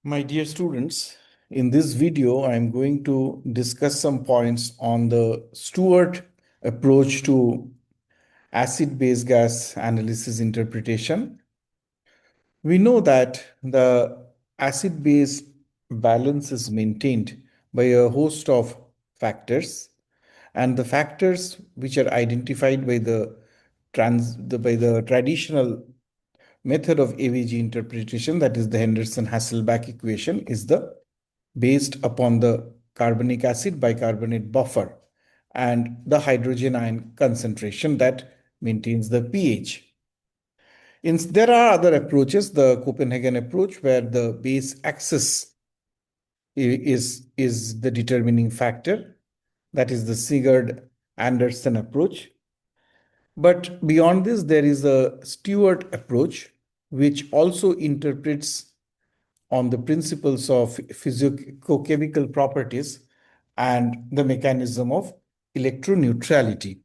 My dear students, in this video, I'm going to discuss some points on the Stewart approach to acid-base gas analysis interpretation. We know that the acid-base balance is maintained by a host of factors, and the factors which are identified by the traditional method of ABG interpretation, that is the Henderson-Hasselbalch equation, is based upon the carbonic acid bicarbonate buffer and the hydrogen ion concentration that maintains the pH. There are other approaches, the Copenhagen approach, where the base axis is the determining factor. That is the Sigurd-Andersen approach. But beyond this, there is a Stewart approach, which also interprets on the principles of physicochemical properties and the mechanism of electroneutrality.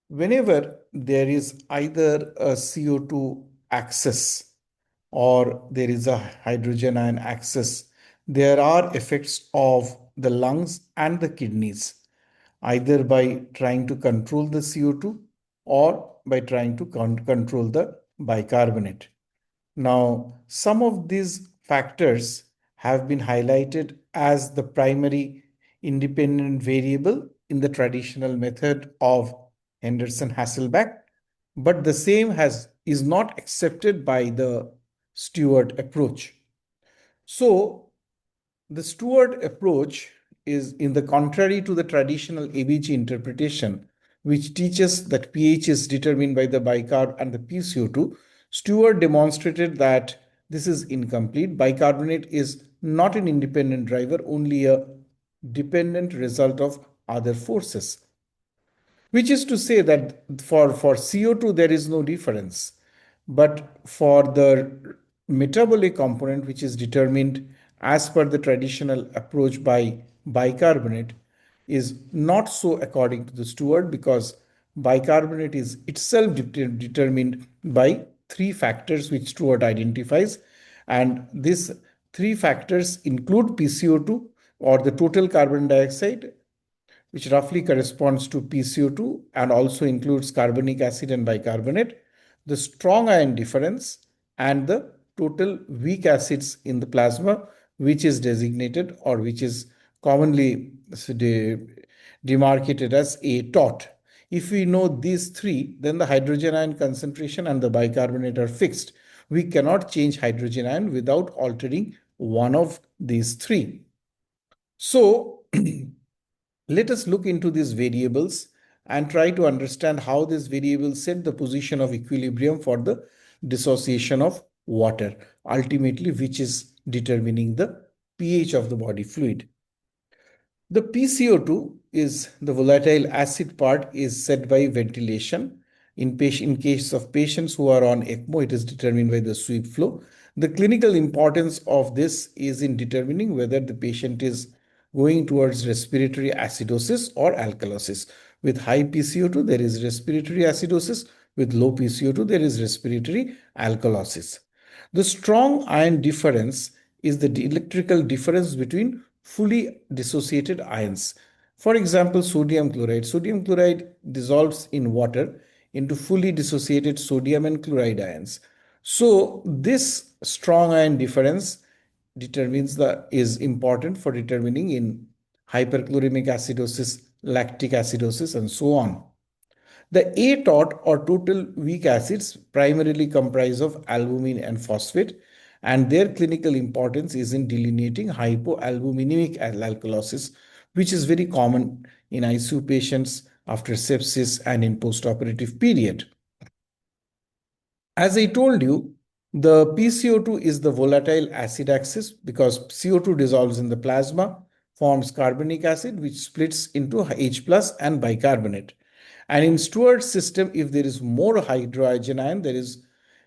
Whenever there is either a CO2 axis or there is a hydrogen ion axis, there are effects of the lungs and the kidneys, either by trying to control the CO2 or by trying to control the bicarbonate. Now, some of these factors have been highlighted as the primary independent variable in the traditional method of Henderson-Hasselbalch, but the same is not accepted by the Stewart approach. So, the Stewart approach is in the contrary to the traditional ABG interpretation, which teaches that pH is determined by the bicarb and the PCO2. Stewart demonstrated that this is incomplete. Bicarbonate is not an independent driver, only a dependent result of other forces. Which is to say that for CO2, there is no difference. But for the metabolic component, which is determined as per the traditional approach by bicarbonate, is not so according to the Stewart, because bicarbonate is itself determined by three factors which Stewart identifies. And these three factors include PCO2, or the total carbon dioxide, which roughly corresponds to PCO2 and also includes carbonic acid and bicarbonate, the strong ion difference, and the total weak acids in the plasma, which is designated or which is commonly demarcated as A tot. If we know these three, then the hydrogen ion concentration and the bicarbonate are fixed. We cannot change hydrogen ion without altering one of these three. So, let us look into these variables and try to understand how these variables set the position of equilibrium for the dissociation of water, ultimately which is determining the pH of the body fluid. The PCO2 is the volatile acid part is set by ventilation. In case of patients who are on ECMO, it is determined by the sweep flow. The clinical importance of this is in determining whether the patient is going towards respiratory acidosis or alkalosis. With high PCO2, there is respiratory acidosis. With low PCO2, there is respiratory alkalosis. The strong ion difference is the electrical difference between fully dissociated ions. For example, sodium chloride. Sodium chloride dissolves in water into fully dissociated sodium and chloride ions. So this strong ion difference is important for determining in hyperchloremic acidosis, lactic acidosis, and so on. The A tot or total weak acids primarily comprise of albumin and phosphate, and their clinical importance is in delineating hypoalbuminemic alkalosis, which is very common in ICU patients after sepsis and in postoperative period. As I told you, the PCO2 is the volatile acid axis because CO2 dissolves in the plasma, forms carbonic acid, which splits into H plus and bicarbonate. And in Stewart's system, if there is more hydrogen ion, there is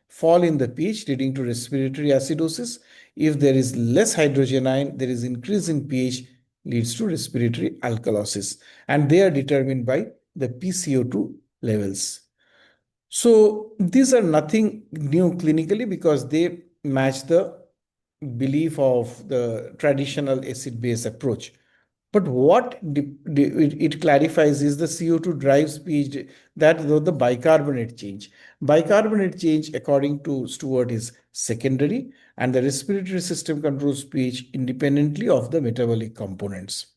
fall in the pH leading to respiratory acidosis. If there is less hydrogen ion, there is increase in pH leads to respiratory alkalosis. And they are determined by the PCO2 levels. So these are nothing new clinically because they match the belief of the traditional acid-base approach. But what it clarifies is the CO2 drives pH, that the bicarbonate change. Bicarbonate change, according to Stewart, is secondary, and the respiratory system controls pH independently of the metabolic components.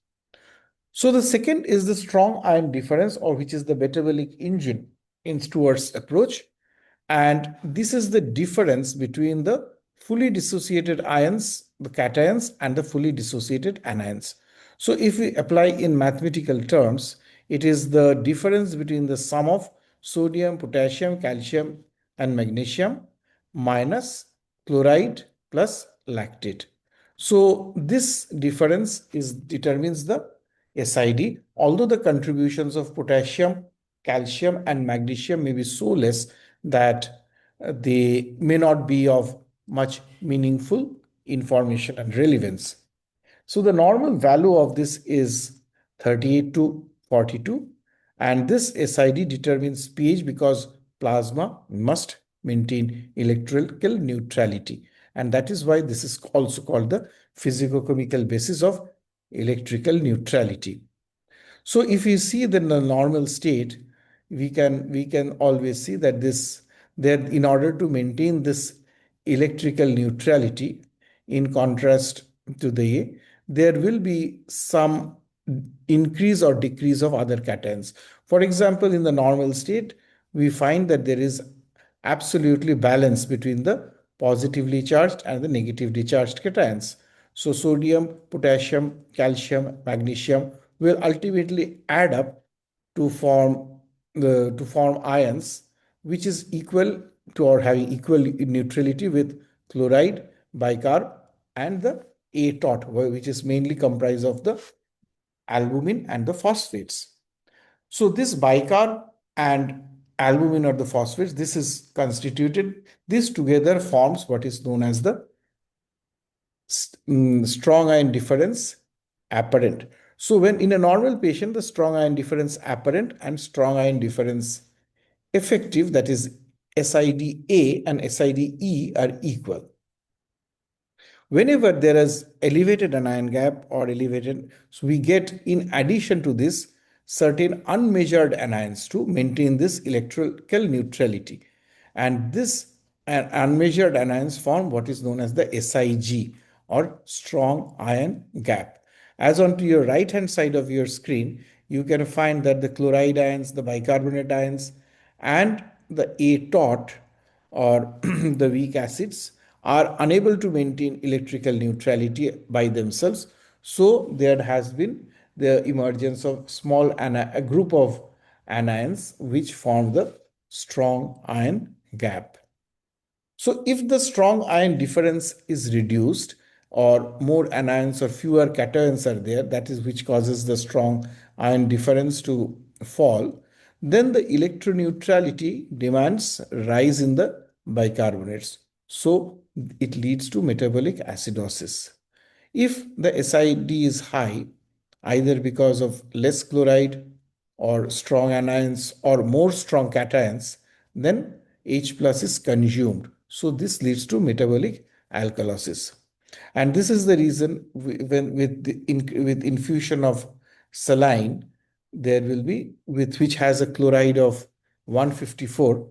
So the second is the strong ion difference, or which is the metabolic engine in Stewart's approach. And this is the difference between the fully dissociated ions, the cations, and the fully dissociated anions. So if we apply in mathematical terms, it is the difference between the sum of sodium, potassium, calcium, and magnesium minus chloride plus lactate. So this difference determines the SID, although the contributions of potassium, calcium, and magnesium may be so less that they may not be of much meaningful information and relevance. So the normal value of this is 38 to 42, and this SID determines pH because plasma must maintain electrical neutrality, and that is why this is also called the physicochemical basis of electrical neutrality. So if you see the normal state, we can always see that in order to maintain this electrical neutrality, in contrast to the A, there will be some increase or decrease of other cations. For example, in the normal state, we find that there is absolutely balance between the positively charged and the negatively charged cations. So sodium, potassium, calcium, magnesium will ultimately add up to form ions, which is equal to or having equal neutrality with chloride, bicarb, and the A tot, which is mainly comprised of the albumin and the phosphates. So this bicarb and albumin or the phosphates, this is constituted, this together forms what is known as the strong ion difference apparent. So when in a normal patient, the strong ion difference apparent and strong ion difference effective, that is SID-A and SID-E, are equal. Whenever there is elevated anion gap or elevated, so we get in addition to this certain unmeasured anions to maintain this electrical neutrality. And this unmeasured anions form what is known as the SIG, or strong ion gap. As on to your right hand side of your screen, you can find that the chloride ions, the bicarbonate ions, and the A tot, or the weak acids, are unable to maintain electrical neutrality by themselves. So there has been the emergence of a group of anions which form the strong ion gap. So if the strong ion difference is reduced, or more anions or fewer cations are there, that is which causes the strong ion difference to fall, then the electroneutrality demands rise in the bicarbonates. So it leads to metabolic acidosis. If the SID is high, either because of less chloride or strong anions or more strong cations, then H plus is consumed. So this leads to metabolic alkalosis. And this is the reason when with infusion of saline, there will be, with which has a chloride of 154,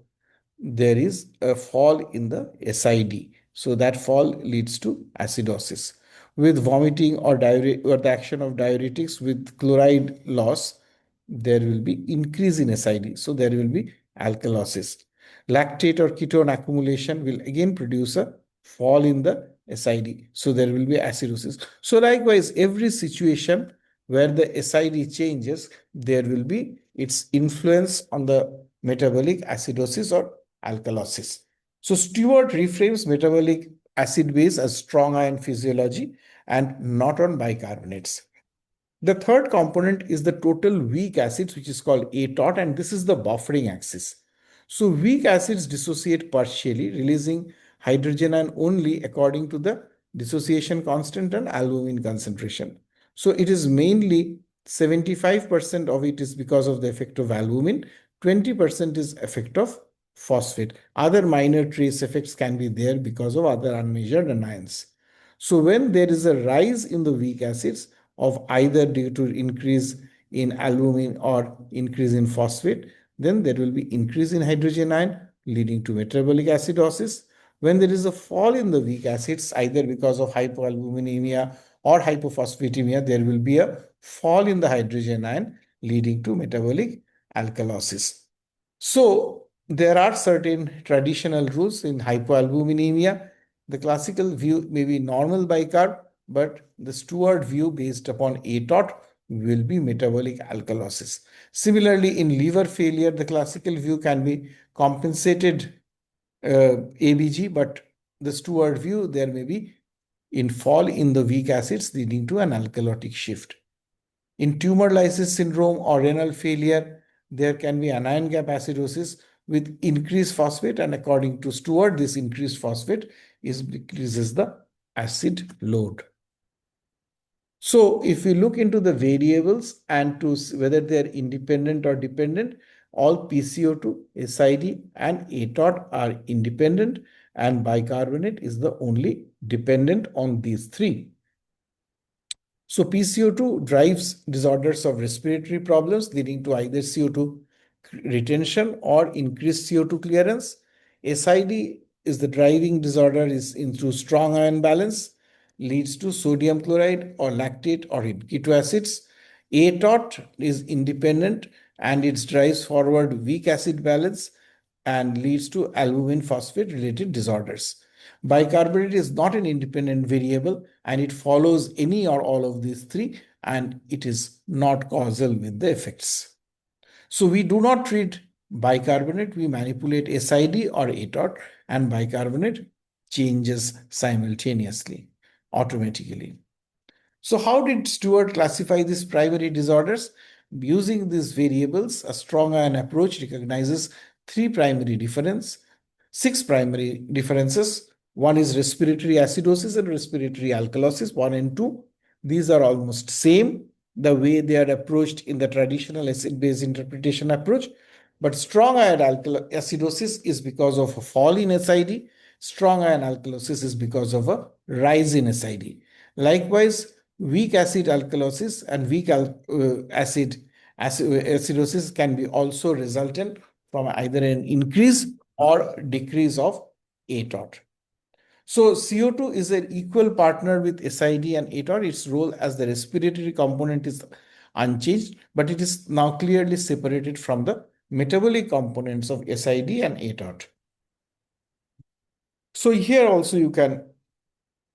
there is a fall in the SID. So that fall leads to acidosis. With vomiting or the action of diuretics with chloride loss, there will be increase in SID. So there will be alkalosis. Lactate or ketone accumulation will again produce a fall in the SID. So there will be acidosis. So likewise, every situation where the SID changes, there will be its influence on the metabolic acidosis or alkalosis. So Stewart reframes metabolic acid base as strong ion physiology and not on bicarbonates. The third component is the total weak acids, which is called A tot, and this is the buffering axis. So weak acids dissociate partially, releasing hydrogen ion only according to the dissociation constant and albumin concentration. So it is mainly 75% of it is because of the effect of albumin, 20% is effect of phosphate. Other minor trace effects can be there because of other unmeasured anions. So when there is a rise in the weak acids of either due to increase in albumin or increase in phosphate, then there will be increase in hydrogen ion leading to metabolic acidosis. When there is a fall in the weak acids, either because of hypoalbuminemia or hypophosphatemia, there will be a fall in the hydrogen ion leading to metabolic alkalosis. So there are certain traditional rules in hypoalbuminemia. The classical view may be normal bicarb, but the Stewart view based upon ATOT will be metabolic alkalosis. Similarly, in liver failure, the classical view can be compensated ABG, but the Stewart view, there may be in fall in the weak acids leading to an alkalotic shift. In tumor lysis syndrome or renal failure, there can be anion gap acidosis with increased phosphate, and according to Stewart, this increased phosphate increases the acid load. So if we look into the variables and to whether they are independent or dependent, all PCO2, SID, and ATOT are independent, and bicarbonate is the only dependent on these three. So PCO2 drives disorders of respiratory problems leading to either CO2 retention or increased CO2 clearance. SID is the driving disorder is into strong ion balance, leads to sodium chloride or lactate or in keto acids. ATOT is independent and it drives forward weak acid balance and leads to albumin phosphate related disorders. Bicarbonate is not an independent variable and it follows any or all of these three, and it is not causal with the effects. So we do not treat bicarbonate, we manipulate SID or ATOT, and bicarbonate changes simultaneously, automatically. So how did Stewart classify these primary disorders? Using these variables, a strong ion approach recognizes six primary differences. One is respiratory acidosis and respiratory alkalosis, 1 and 2. These are almost same, the way they are approached in the traditional acid-base interpretation approach. But strong ion acidosis is because of a fall in SID. Strong ion alkalosis is because of a rise in SID. Likewise, weak acid alkalosis and weak acidosis can be also resultant from either an increase or decrease of ATOT. So CO2 is an equal partner with SID and ATOT. Its role as the respiratory component is unchanged, but it is now clearly separated from the metabolic components of SID and ATOT. So here also you can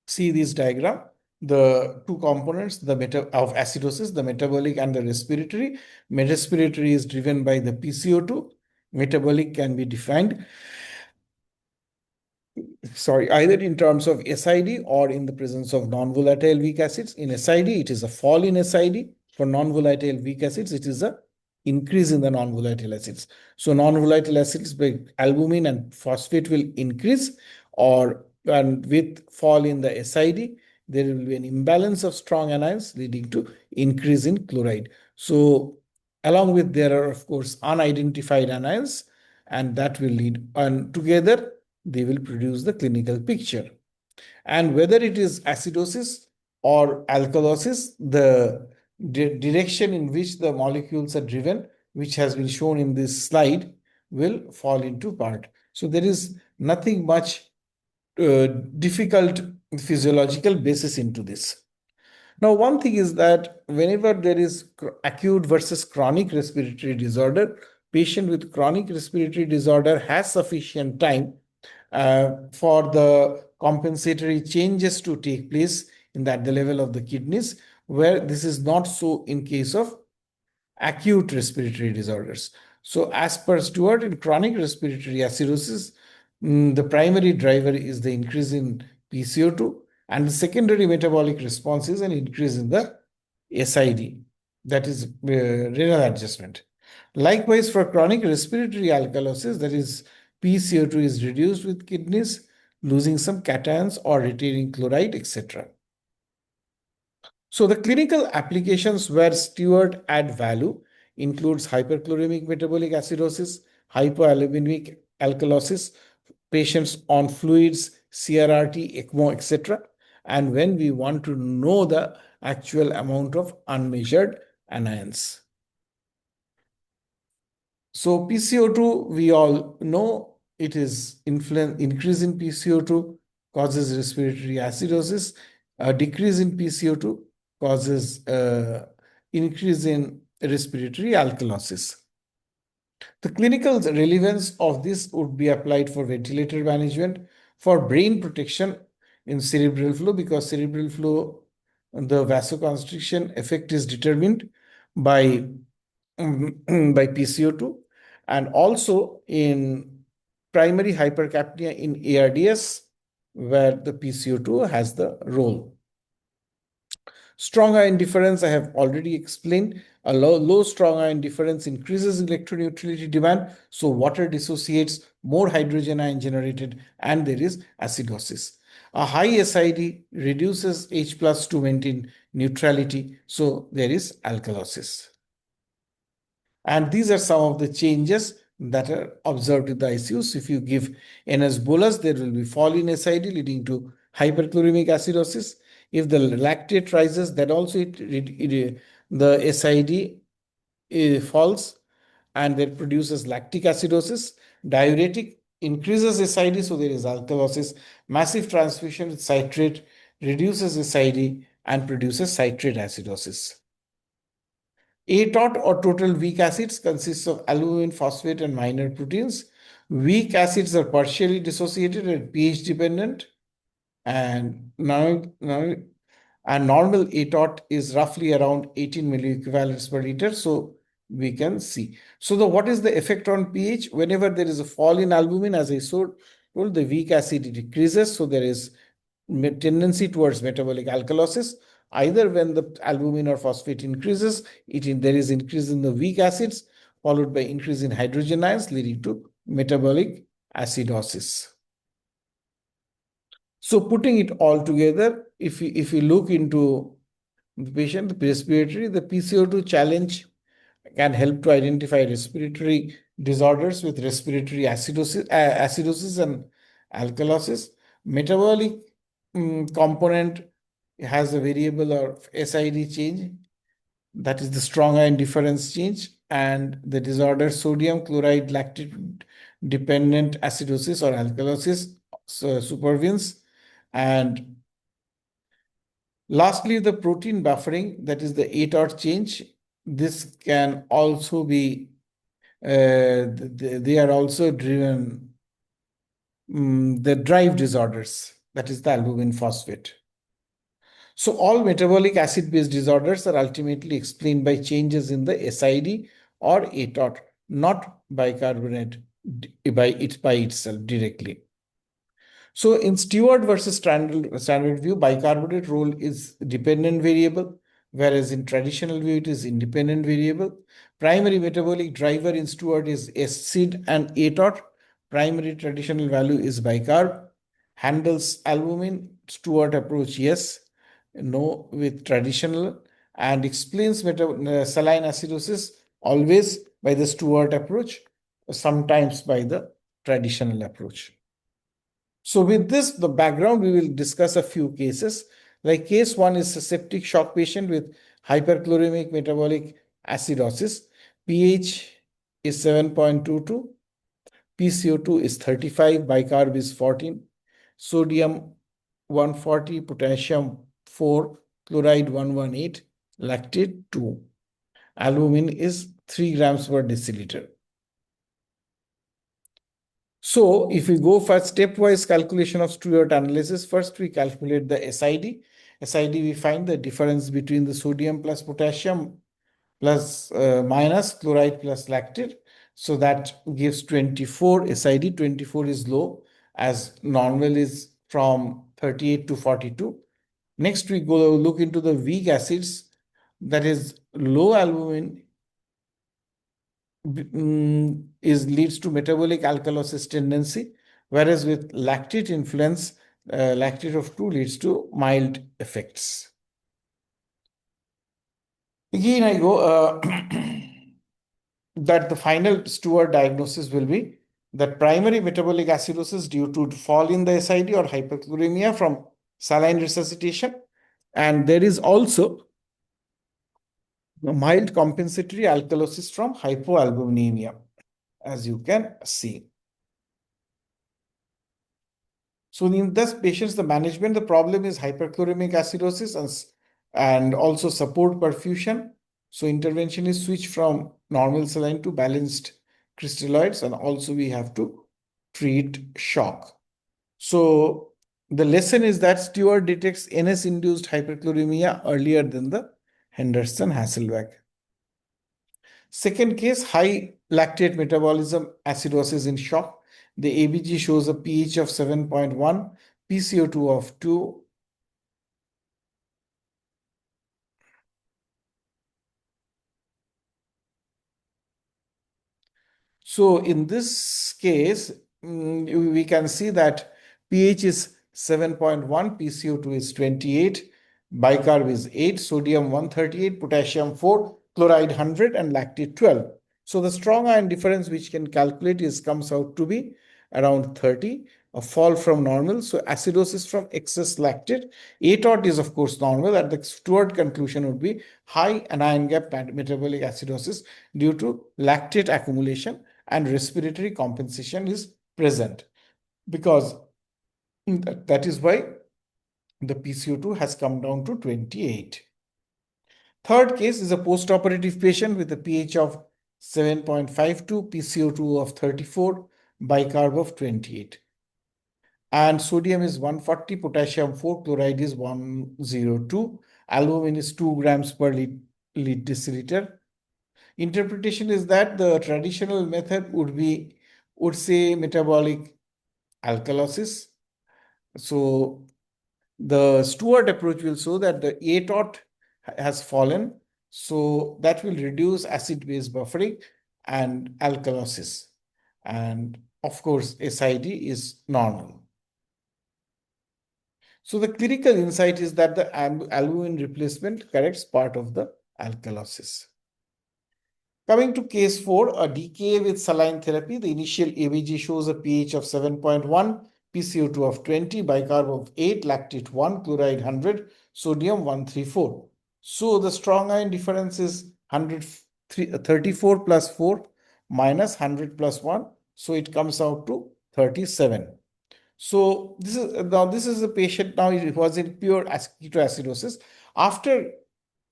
see this diagram, the two components of acidosis, the metabolic and the respiratory. Respiratory is driven by the PCO2. Metabolic can be defined either in terms of SID or in the presence of non-volatile weak acids. In SID, it is a fall in SID. For non-volatile weak acids, it is a increase in the non-volatile acids. So non-volatile acids by albumin and phosphate will increase, and with fall in the SID, there will be an imbalance of strong anions leading to increase in chloride. So along with there are, of course, unidentified anions, and that will lead, and together they will produce the clinical picture. And whether it is acidosis or alkalosis, the direction in which the molecules are driven, which has been shown in this slide, will fall into part. So there is nothing much difficult physiological basis into this. Now, one thing is that whenever there is acute versus chronic respiratory disorder, patient with chronic respiratory disorder has sufficient time for the compensatory changes to take place at the level of the kidneys, where this is not so in case of acute respiratory disorders. So as per Stewart, in chronic respiratory acidosis, the primary driver is the increase in PCO2, and the secondary metabolic response is an increase in the SID, that is renal adjustment. Likewise, for chronic respiratory alkalosis, that is PCO2 is reduced with kidneys losing some cations or retaining chloride, etc. So the clinical applications where Stewart add value includes hyperchloremic metabolic acidosis, hypoalbumic alkalosis, patients on fluids, CRRT, ECMO, etc. and when we want to know the actual amount of unmeasured anions. So PCO2, we all know it is increase in PCO2 causes respiratory acidosis. A decrease in PCO2 causes increase in respiratory alkalosis. The clinical relevance of this would be applied for ventilator management, for brain protection in cerebral flow, because cerebral flow, the vasoconstriction effect is determined by, by PCO2, and also in primary hypercapnia in ARDS, where the PCO2 has the role. Strong ion difference, I have already explained. A low strong ion difference increases electroneutrality demand, so water dissociates, more hydrogen ion generated, and there is acidosis. A high SID reduces H plus to maintain neutrality, so there is alkalosis. And these are some of the changes that are observed in the ICUs. If you give NS bolus, there will be fall in SID leading to hyperchloremic acidosis. If the lactate rises, then also the SID falls and that produces lactic acidosis. Diuretic increases SID, so there is alkalosis. Massive transfusion with citrate reduces SID and produces citrate acidosis. ATOT or total weak acids consists of albumin, phosphate, and minor proteins. Weak acids are partially dissociated and pH dependent, and normal ATOT is roughly around 18 milliequivalents per liter. So we can see. So what is the effect on pH? Whenever there is a fall in albumin, as I told, the weak acid decreases. So there is tendency towards metabolic alkalosis. Either when the albumin or phosphate increases, there is increase in the weak acids, followed by increase in hydrogen ions, leading to metabolic acidosis. So putting it all together, if we look into the patient, the respiratory, the PCO2 challenge can help to identify respiratory disorders with respiratory acidosis and alkalosis. Metabolic component has a variable of SID change, that is the strong ion difference change, and the disorder sodium chloride lactate dependent acidosis or alkalosis supervenes. And lastly, the protein buffering, that is the ATOT change. This can also be, they are also driven, the drive disorders, that is the albumin phosphate. So all metabolic acid-based disorders are ultimately explained by changes in the SID or ATOT, not bicarbonate by itself directly. So in Stewart versus standard view, bicarbonate role is dependent variable, whereas in traditional view, it is independent variable. Primary metabolic driver in Stewart is acid and ATOT. Primary traditional value is bicarb. Handles albumin, Stewart approach, yes. No with traditional, and explains saline acidosis always by the Stewart approach, sometimes by the traditional approach. So with this, the background, we will discuss a few cases. Like case one is a septic shock patient with hyperchloremic metabolic acidosis. pH is 7.22, PCO2 is 35, bicarb is 14, sodium 140, potassium 4, chloride 118, lactate 2. Albumin is 3 grams per deciliter. So if we go for stepwise calculation of Stewart analysis, first we calculate the SID. SID, we find the difference between the sodium plus potassium plus minus chloride plus lactate. So that gives 24 SID. 24 is low, as normal is from 38 to 42. Next, we go look into the weak acids, that is low albumin leads to metabolic alkalosis tendency, whereas with lactate influence, lactate of 2 leads to mild effects. Again, I go that the final Stewart diagnosis will be that primary metabolic acidosis due to fall in the SID or hyperchloremia from saline resuscitation. And there is also a mild compensatory alkalosis from hypoalbuminemia, as you can see. So in these patients, the management, the problem is hyperchloremic acidosis and also support perfusion. So intervention is switched from normal saline to balanced crystalloids, and also we have to treat shock. So the lesson is that Stewart detects NS-induced hyperchloremia earlier than the Henderson-Hasselbalch. Second case, high lactate metabolism acidosis in shock. The ABG shows a pH of 7.1, PCO2 of 2. So in this case, we can see that pH is 7.1, PCO2 is 28, bicarb is 8, sodium 138, potassium 4, chloride 100, and lactate 12. So the strong ion difference which can calculate comes out to be around 30, a fall from normal. So acidosis from excess lactate. ATOT is of course normal, and the Stewart conclusion would be high anion gap metabolic acidosis due to lactate accumulation, and respiratory compensation is present, because that is why the PCO2 has come down to 28. Third case is a postoperative patient with a pH of 7.52, PCO2 of 34, bicarb of 28. And sodium is 140, potassium 4, chloride is 102, albumin is 2 grams per lead deciliter. Interpretation is that the traditional method would say metabolic alkalosis. So the Stewart approach will show that the ATOT has fallen. So that will reduce acid-base buffering and alkalosis. And of course, SID is normal. So the clinical insight is that the albumin replacement corrects part of the alkalosis. Coming to case 4, a DKA with saline therapy, the initial ABG shows a pH of 7.1, PCO2 of 20, bicarb of 8, lactate 1, chloride 100, sodium 134. So the strong ion difference is 34 plus 4 minus 100 plus 1. So it comes out to 37. So this is a patient now, it was in pure ketoacidosis. After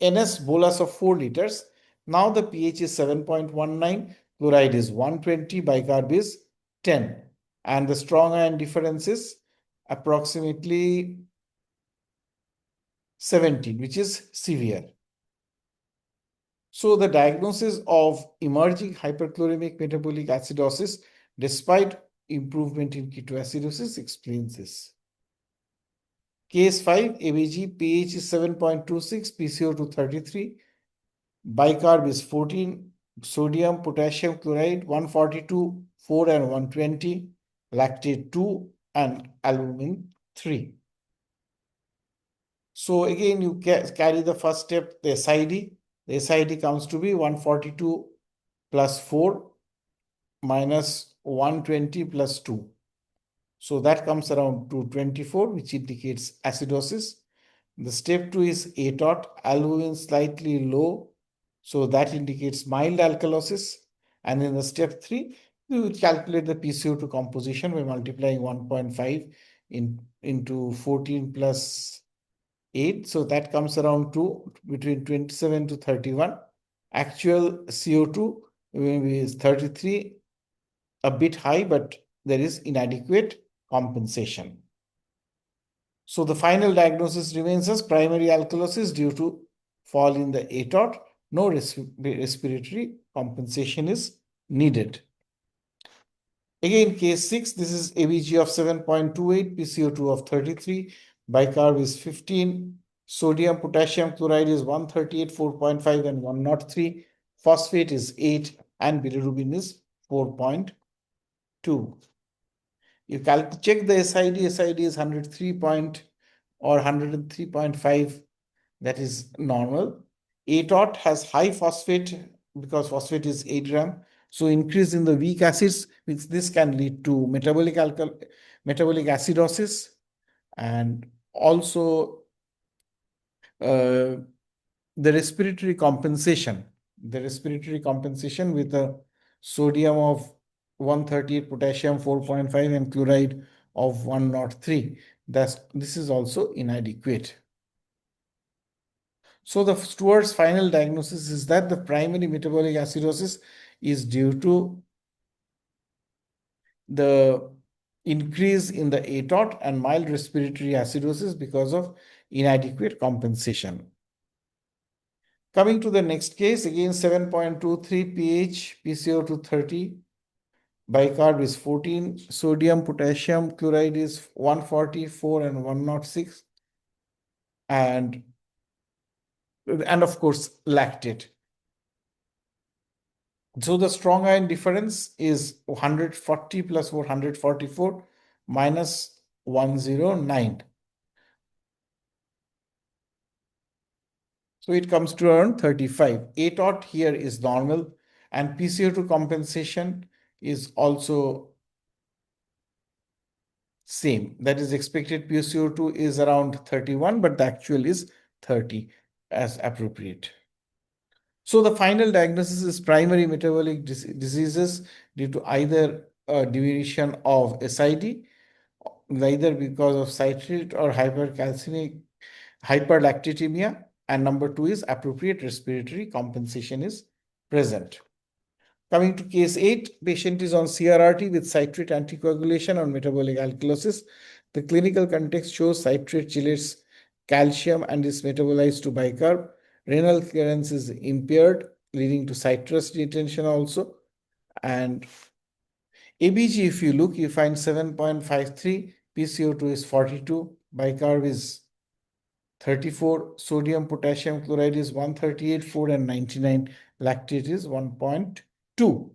NS bolus of 4 liters, now the pH is 7.19, chloride is 120, bicarb is 10. And the strong ion difference is approximately 17, which is severe. So the diagnosis of emerging hyperchloremic metabolic acidosis despite improvement in ketoacidosis explains this. Case 5, ABG, pH is 7.26, PCO2 33, bicarb is 14, sodium, potassium, chloride 142, 4 and 120, lactate 2 and albumin 3. So again, you carry the first step, the SID. The SID comes to be 142 plus 4 minus 120 plus 2. So that comes around to 24, which indicates acidosis. The step 2 is ATOT, albumin slightly low. So that indicates mild alkalosis. And in the step 3, we would calculate the PCO2 composition by multiplying 1.5 into 14 plus 8. So that comes around to between 27 to 31. Actual CO2 is 33, a bit high, but there is inadequate compensation. So the final diagnosis remains as primary alkalosis due to fall in the ATOT. No respiratory compensation is needed. Again, case 6, this is ABG of 7.28, PCO2 of 33, bicarb is 15, sodium, potassium, chloride is 138, 4.5 and 103, phosphate is 8, and bilirubin is 4.2. You check the SID is 103 or 103.5, that is normal. ATOT has high phosphate because phosphate is 8 gram. So increase in the weak acids, which this can lead to metabolic acidosis. And also uh, the respiratory compensation with a sodium of 138, potassium 4.5, and chloride of 103. This is also inadequate. So the Stewart's final diagnosis is that the primary metabolic acidosis is due to the increase in the ATOT and mild respiratory acidosis because of inadequate compensation. Coming to the next case, again 7.23 pH, PCO2 30, bicarb is 14, sodium, potassium, chloride is 144 and 106, and of course lactate. So the strong ion difference is 140 plus 444 minus 109. So it comes to around 35. ATOT here is normal, and PCO2 compensation is also same. That is, expected PCO2 is around 31, but the actual is 30 as appropriate. So the final diagnosis is primary metabolic diseases due to either a diminution of SID, either because of citrate or hypercalcemic hyperlactatemia, and number two is appropriate respiratory compensation is present. Coming to case 8, patient is on CRRT with citrate anticoagulation on metabolic alkalosis. The clinical context shows citrate chelates calcium and is metabolized to bicarb. Renal clearance is impaired, leading to citrus retention also. And ABG, if you look, you find 7.53, PCO2 is 42, bicarb is 34, sodium potassium chloride is 138, 4 and 99, lactate is 1.2.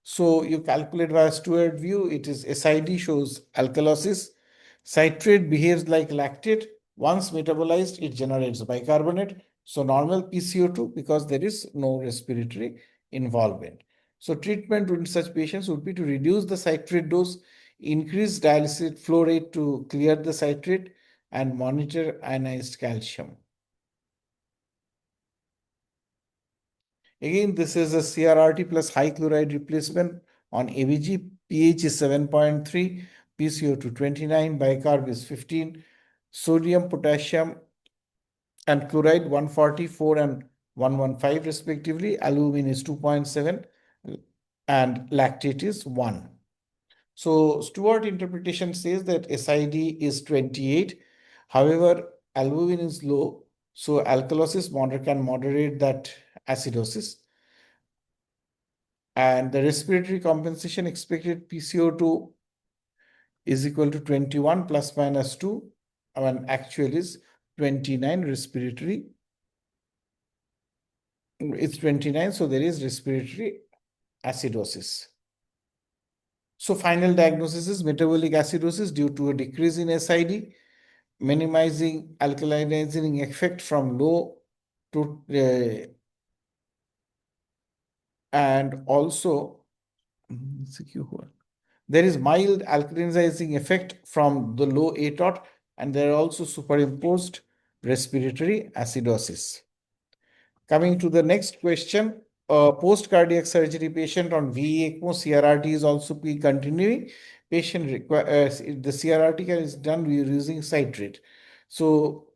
So you calculate via Stewart view, it is SID shows alkalosis. Citrate behaves like lactate. Once metabolized, it generates bicarbonate. So normal PCO2 because there is no respiratory involvement. So treatment in such patients would be to reduce the citrate dose, increase dialysate flow rate to clear the citrate, and monitor ionized calcium. Again, this is a CRRT plus high chloride replacement on ABG. pH is 7.3, PCO2 29, bicarb is 15, sodium, potassium, and chloride 144 and 115 respectively. Albumin is 2.7 and lactate is 1. So Stewart interpretation says that SID is 28. However, albumin is low, so alkalosis can moderate that acidosis. And the respiratory compensation expected PCO2 is equal to 21 plus minus 2, and actual is 29 respiratory. It's 29, so there is respiratory acidosis. So final diagnosis is metabolic acidosis due to a decrease in SID, minimizing alkalinizing effect from low to and also there is mild alkalinizing effect from the low ATOT, and there are also superimposed respiratory acidosis. Coming to the next question, a post-cardiac surgery patient on VE ECMO CRRT is also be continuing. Patient requires the CRRT is done using citrate. So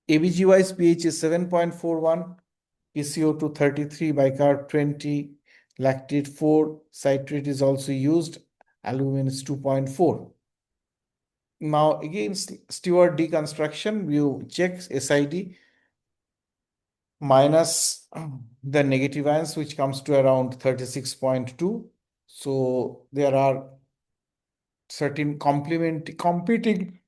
ABG-wise pH is 7.41, PCO2 33, bicarb 20, lactate 4, citrate is also used, albumin is 2.4. Now again, Stewart deconstruction, you check SID minus the negative ions, which comes to around 36.2. So there are certain competing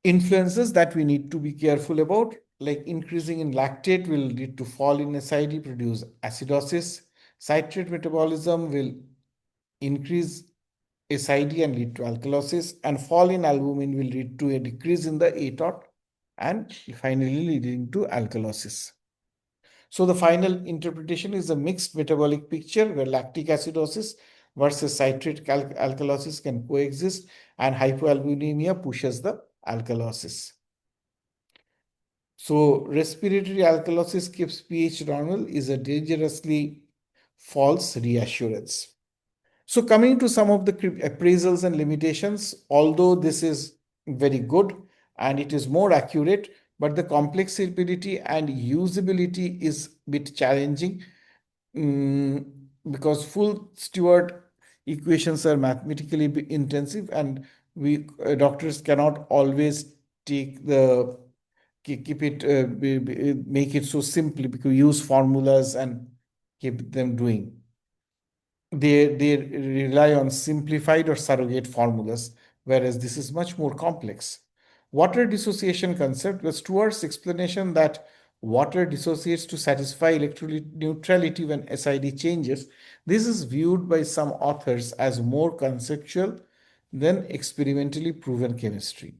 influences that we need to be careful about, like increasing in lactate will lead to fall in SID, produce acidosis. Citrate metabolism will increase SID and lead to alkalosis, and fall in albumin will lead to a decrease in the ATOT and finally leading to alkalosis. So the final interpretation is a mixed metabolic picture where lactic acidosis, versus citrate alkalosis can coexist, and hypoalbuminemia pushes the alkalosis. So respiratory alkalosis keeps pH normal is a dangerously false reassurance. So coming to some of the appraisals and limitations, although this is very good and it is more accurate, but the complexity and usability is a bit challenging, mm, because full Stewart equations are mathematically intensive, and we doctors cannot always take the keep it make it so simple, because we use formulas and keep them doing. They rely on simplified or surrogate formulas, whereas this is much more complex. Water dissociation concept was Stewart's explanation that water dissociates to satisfy electrolyte neutrality when SID changes. This is viewed by some authors as more conceptual than experimentally proven chemistry.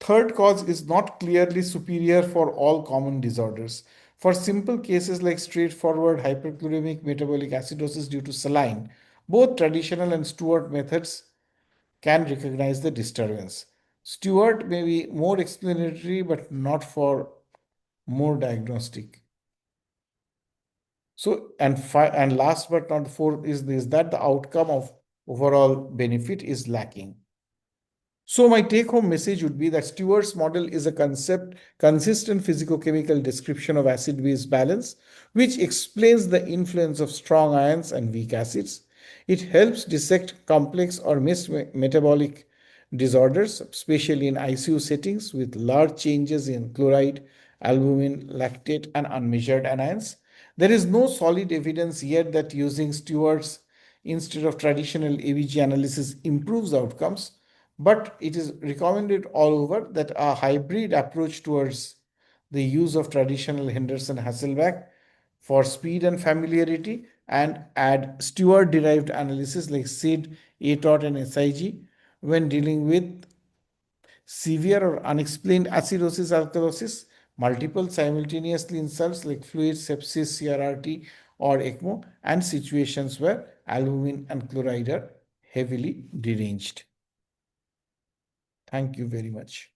Third cause is not clearly superior for all common disorders. For simple cases like straightforward hyperchloremic metabolic acidosis due to saline, both traditional and Stewart methods can recognize the disturbance. Stewart may be more explanatory but not for more diagnostic. So, and last but not fourth is that the outcome of overall benefit is lacking. So my take-home message would be that Stewart's model is a consistent physicochemical description of acid-base balance, which explains the influence of strong ions and weak acids. It helps dissect complex or mixed metabolic disorders, especially in ICU settings with large changes in chloride, albumin, lactate, and unmeasured anions. There is no solid evidence yet that using Stewart's instead of traditional ABG analysis improves outcomes, but it is recommended all over that a hybrid approach towards the use of traditional Henderson Hasselbalch for speed and familiarity, and add Stewart derived analysis like SID, ATOT, and SIG when dealing with severe or unexplained acidosis alkalosis, multiple simultaneously insults like fluid sepsis, CRRT, or ECMO, and situations where albumin and chloride are heavily deranged. Thank you very much.